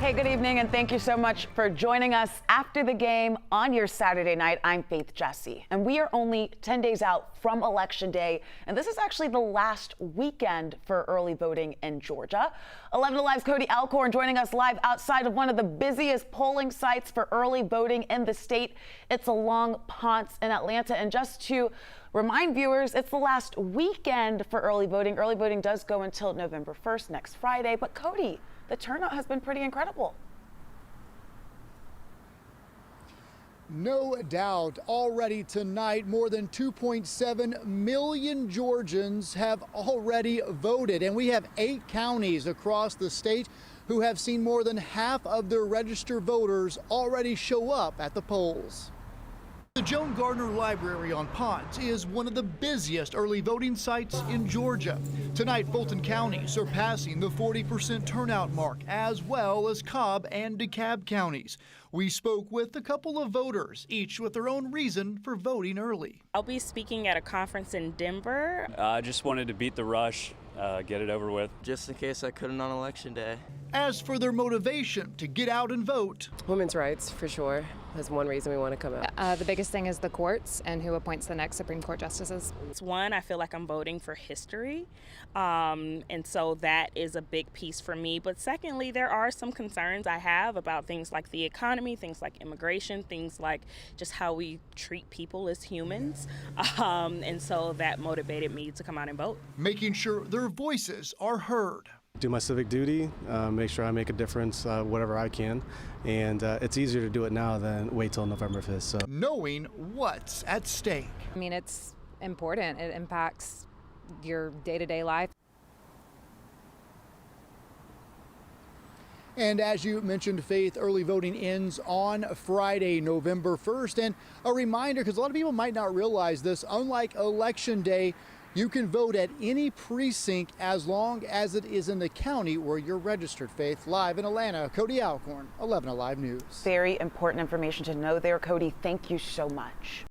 Hey, good evening, and thank you so much for joining us after the game on your Saturday night. I'm Faith Jesse, and we are only 10 days out from Election Day, and this is actually the last weekend for early voting in Georgia. 11 Alive's Cody Alcorn joining us live outside of one of the busiest polling sites for early voting in the state. It's along Ponce in Atlanta, and just to remind viewers, it's the last weekend for early voting. Early voting does go until November 1st, next Friday, but Cody, the turnout has been pretty incredible. No doubt. Already tonight, more than 2.7 million Georgians have already voted, and we have 8 counties across the state who have seen more than half of their registered voters already show up at the polls. The Joan Gardner Library on Ponce is one of the busiest early voting sites in Georgia. Tonight, Fulton County surpassing the 40% turnout mark, as well as Cobb and DeKalb counties. We spoke with a couple of voters, each with their own reason for voting early. I'll be speaking at a conference in Denver. I just wanted to beat the rush, get it over with. Just in case I couldn't on Election Day. As for their motivation to get out and vote, women's rights, for sure. That's one reason we want to come out. The biggest thing is the courts and who appoints the next Supreme Court justices. It's one, I feel like I'm voting for history, and so that is a big piece for me. But secondly, there are some concerns I have about things like the economy, things like immigration, things like just how we treat people as humans, and so that motivated me to come out and vote. making sure their voices are heard. Do my civic duty, make sure I make a difference whatever I can, and it's easier to do it now than wait till November 5th. So. Knowing what's at stake. I mean, it's important. It impacts your day-to-day life. And as you mentioned, Faith, early voting ends on Friday, November 1st. And a reminder, because a lot of people might not realize this, unlike Election Day, you can vote at any precinct as long as it is in the county where you're registered. Faith, live in Atlanta, Cody Alcorn, 11 Alive News. Very important information to know there, Cody. Thank you so much.